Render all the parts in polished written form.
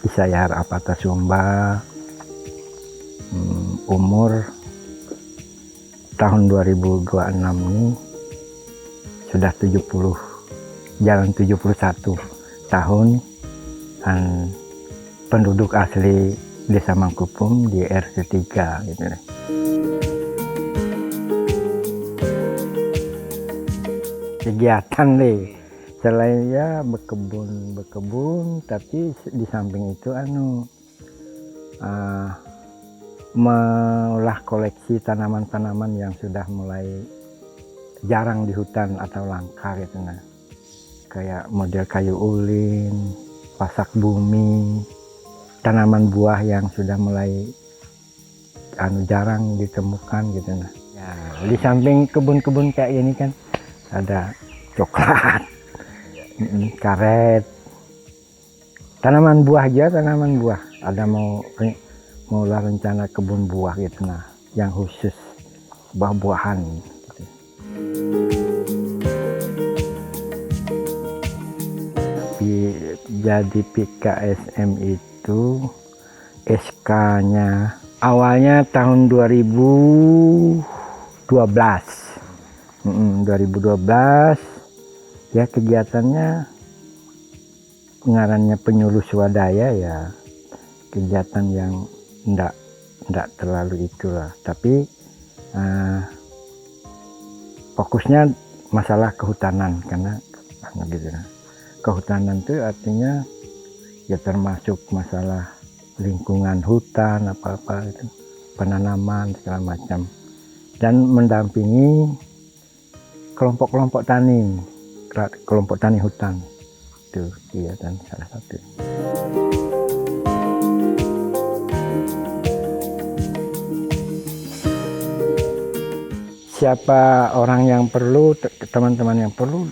Isayar Apata Sumba, umur tahun 2026 ini sudah 70, jalan 71 tahun, dan penduduk asli Desa Mangkupung di RT 3 gitu. Kegiatan deh, selain ya berkebun, tapi di samping itu mengolah koleksi tanaman-tanaman yang sudah mulai jarang di hutan atau langka gitu. Nah, kayak model kayu ulin, pasak bumi, tanaman buah yang sudah mulai jarang ditemukan gitu. Nah, ya, di samping kebun-kebun kayak gini kan ada coklat, karet, tanaman buah aja, tanaman buah. Ada mau rencana kebun buah gitu, nah, yang khusus buah-buahan gitu. Jadi PKSM itu SK-nya awalnya tahun 2012. 2012 ya, kegiatannya ngarannya penyuluh swadaya, ya kegiatan yang enggak terlalu itulah, tapi fokusnya masalah kehutanan, karena gitu. Kehutanan itu artinya ya termasuk masalah lingkungan hutan, apa-apa itu, penanaman segala macam, dan mendampingi kelompok-kelompok tani, kelompok tani hutan itu kegiatan salah satu. Siapa orang yang perlu, teman-teman yang perlu,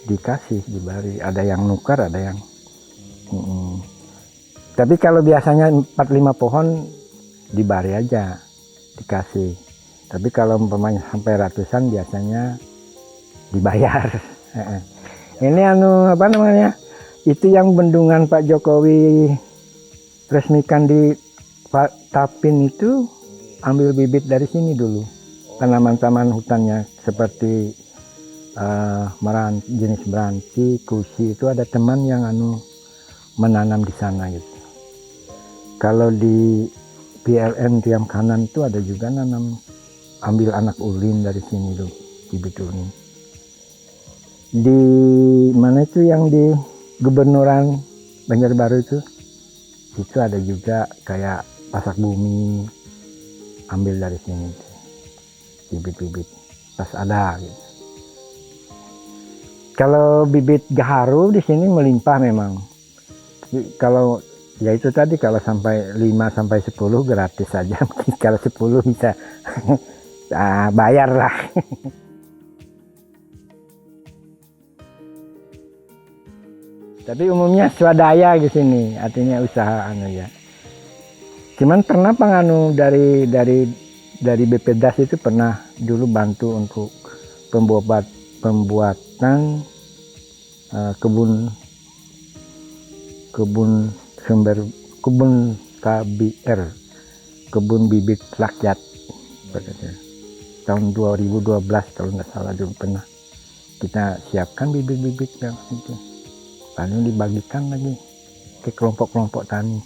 dikasih, diberi. Ada yang nukar, ada yang tapi kalau biasanya 4-5 pohon dibari aja, dikasih. Tapi kalau umpamanya sampai ratusan biasanya dibayar. Ini apa namanya, itu yang bendungan Pak Jokowi resmikan di Tapin itu, ambil bibit dari sini dulu. Tanaman-tanaman hutannya seperti jenis meranti, kusi, itu ada teman yang menanam di sana gitu. Kalau di PLN Tiam Kanan itu ada juga ambil anak ulin dari sini tuh, bibit ulin. Di mana itu yang di Gubernuran Banjarbaru itu ada juga kayak pasak bumi, ambil dari sini tuh, bibit-bibit pas ada gitu. Kalau bibit gaharu di sini melimpah memang. Kalau ya itu tadi, kalau sampai 5-10 gratis saja. Kalau 10 bisa bayar lah. Tapi umumnya swadaya di sini, artinya usaha ya. Cuman pernah dari BPDAS itu pernah dulu bantu untuk pembuatan kebun KBR, kebun bibit rakyat, tahun 2012 kalau nggak salah, dulu pernah kita siapkan bibit-bibit yang itu, lalu dibagikan lagi ke kelompok-kelompok tani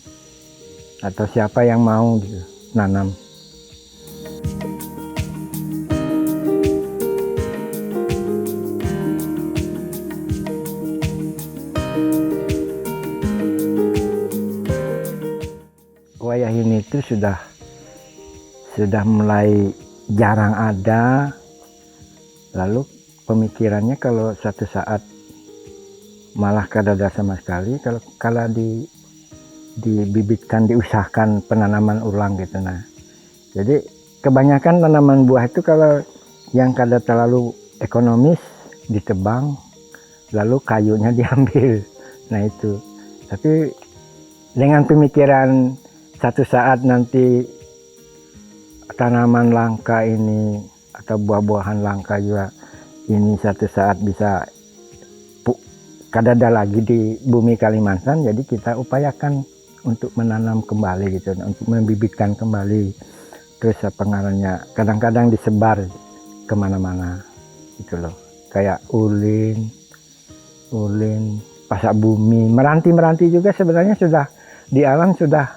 atau siapa yang mau gitu nanam. Wayah ini itu sudah mulai jarang ada. Lalu pemikirannya kalau suatu saat malah kadada sama sekali, kalau dibibitkan, diusahakan penanaman ulang gitu. Nah, jadi kebanyakan tanaman buah itu kalau yang kada terlalu ekonomis ditebang, lalu kayunya diambil. Nah itu. Tapi dengan pemikiran satu saat nanti tanaman langka ini atau buah-buahan langka juga ini satu saat bisa kadada lagi di bumi Kalimantan, jadi kita upayakan untuk menanam kembali gitu, untuk membibitkan kembali. Terus pengaruhnya kadang-kadang disebar kemana-mana gitu loh, kayak ulin, pasak bumi, meranti juga sebenarnya sudah di alam sudah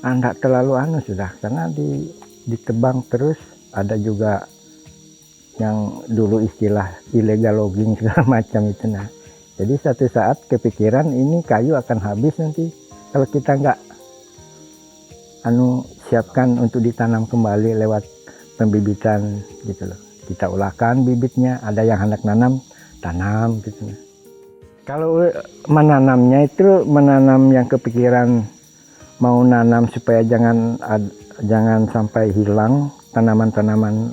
tidak terlalu sudah, karena ditebang terus. Ada juga yang dulu istilah illegal logging segala macam itu. Nah, jadi satu saat kepikiran ini kayu akan habis nanti kalau kita nggak siapkan untuk ditanam kembali lewat pembibitan gitu loh. Kita ulahkan bibitnya, ada yang hendak tanam gitu. Kalau menanamnya itu menanam yang kepikiran mau nanam supaya jangan sampai hilang tanaman-tanaman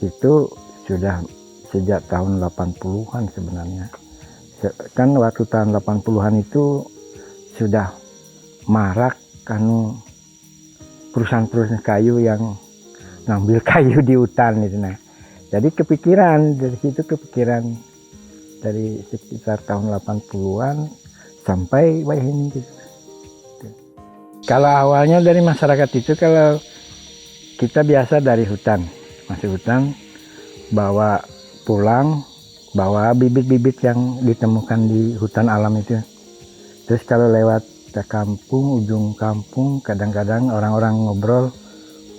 itu sudah sejak tahun 80-an sebenarnya. Kan waktu tahun 80-an itu sudah marak perusahaan-perusahaan kayu yang ngambil kayu di hutan itu. Nah, jadi kepikiran dari situ, dari sekitar tahun 80-an sampai ini gitu. Kalau awalnya dari masyarakat itu, kalau kita biasa dari hutan, masuk hutan, bawa pulang, bawa bibit-bibit yang ditemukan di hutan alam itu. Terus kalau lewat ke kampung, ujung kampung, kadang-kadang orang-orang ngobrol,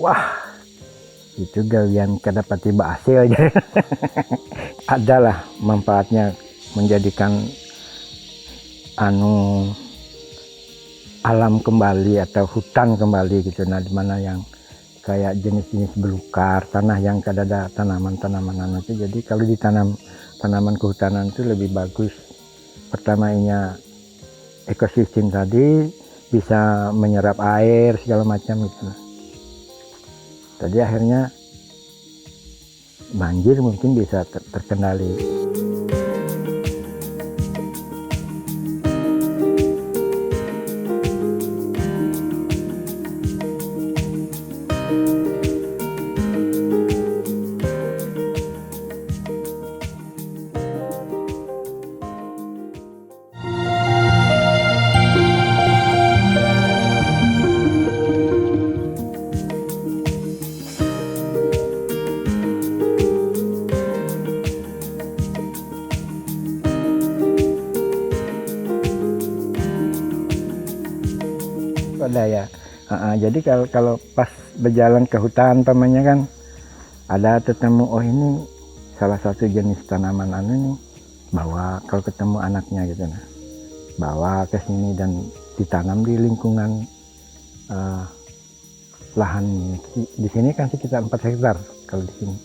wah itu galian kedapati hasil aja. Adalah manfaatnya menjadikan alam kembali atau hutan kembali gitu. Nah, dimana yang kayak jenis-jenis belukar, tanah yang ada tanaman-tanaman itu. Jadi kalau ditanam tanaman kehutanan itu lebih bagus. Pertamanya ekosistem tadi bisa menyerap air segala macam gitu. Jadi akhirnya banjir mungkin bisa terkendali. Ada ya. Jadi kalau pas berjalan ke hutan pamannya kan ada ketemu, oh ini salah satu jenis tanaman nih, bawa kalau ketemu anaknya gitu, nah bawa ke sini dan ditanam di lingkungan lahan di sini kan sekitar 4 hektar kalau di sini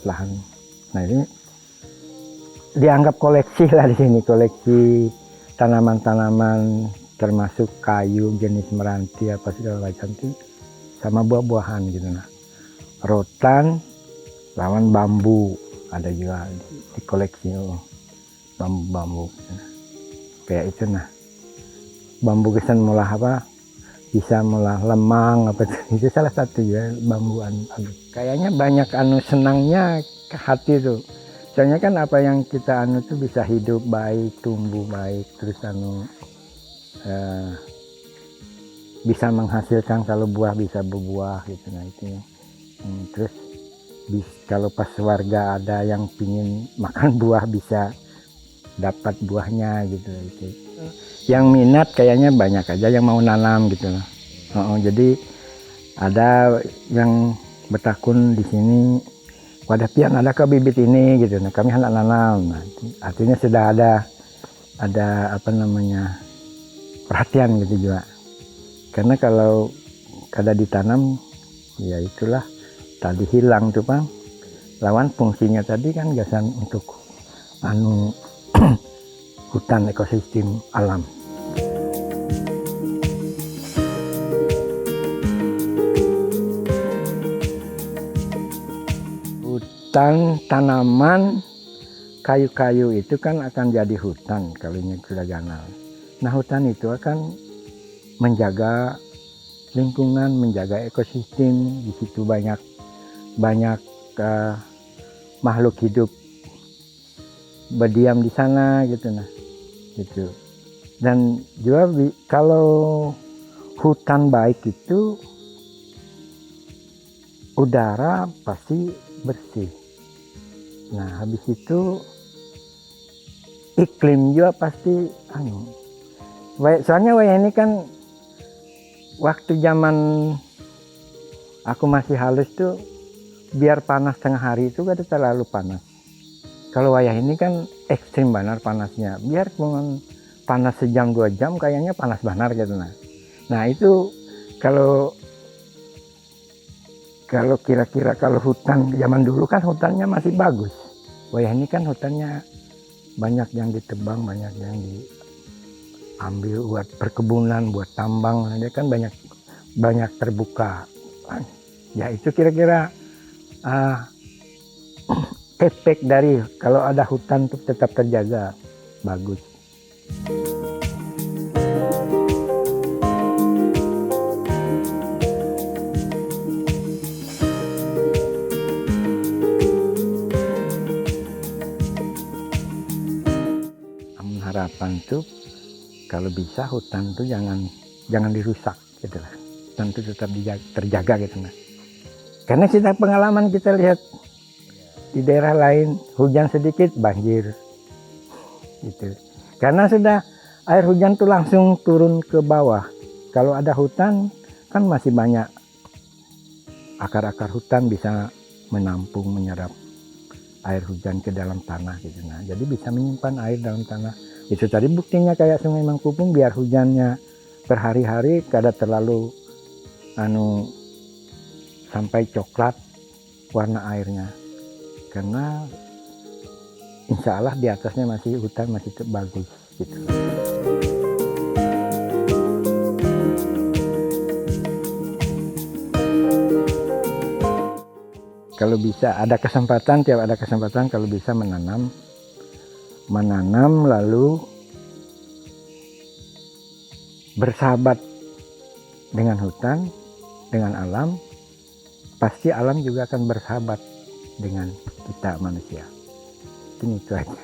lahan. Nah ini dianggap koleksi lah di sini, koleksi tanaman-tanaman termasuk kayu jenis meranti apa segala macam itu, sama buah-buahan gitu. Nah, rotan lawan bambu ada juga di koleksi bambu kayak itu. Nah, bambu kesan mulah apa, bisa mulah lemang apa itu salah satu ya bambu. Kayaknya banyak senangnya ke hati tuh. Soalnya kan apa yang kita tuh bisa hidup baik, tumbuh baik, terus bisa menghasilkan, kalau buah bisa berbuah gitu. Nah itu terus kalau pas warga ada yang pingin makan buah bisa dapat buahnya gitu. Yang minat kayaknya banyak aja yang mau nanam gitu. Jadi ada yang bertakun di sini, wadah pian ada ke bibit ini gitu. Nah kami hendak nanam. Nah, artinya sudah ada apa namanya, perhatian gitu juga. Karena kalau kada ditanam ya itulah tadi hilang tuh Bang. Lawan fungsinya tadi kan gasan untuk hutan ekosistem alam. Hutan tanaman kayu-kayu itu kan akan jadi hutan kalau ini sudah ganal. Nah hutan itu akan menjaga lingkungan, menjaga ekosistem. Di situ banyak makhluk hidup berdiam di sana gitu nah gitu. Dan juga kalau hutan baik itu udara pasti bersih. Nah habis itu iklim juga pasti soalnya wayah ini kan waktu zaman aku masih halus tuh biar panas tengah hari itu gak terlalu panas. Kalau wayah ini kan ekstrim benar panasnya, biar cuma panas sejam 2 jam kayaknya panas benar gitu nah itu kalau kira-kira kalau hutan zaman dulu kan hutannya masih bagus. Wayah ini kan hutannya banyak yang ditebang, banyak yang diambil buat perkebunan, buat tambang, dia kan banyak terbuka. Ya itu kira-kira efek dari kalau ada hutan untuk tetap terjaga bagus. Harapan tuh kalau bisa hutan tuh jangan dirusak gitu lah. Hutan tuh tetap terjaga gitu nah. Karena pengalaman kita lihat di daerah lain hujan sedikit banjir gitu. Karena sudah air hujan tuh langsung turun ke bawah. Kalau ada hutan kan masih banyak akar-akar hutan bisa menampung, menyerap air hujan ke dalam tanah gitu nah. Jadi bisa menyimpan air dalam tanah. Itu tadi buktinya kayak Sungai Mangkubung, biar hujannya berhari-hari kada terlalu sampai coklat warna airnya, karena insya Allah di atasnya masih hutan, masih bagus gitu. Kalau bisa tiap ada kesempatan kalau bisa menanam lalu bersahabat dengan hutan, dengan alam, pasti alam juga akan bersahabat dengan kita manusia. Itu aja.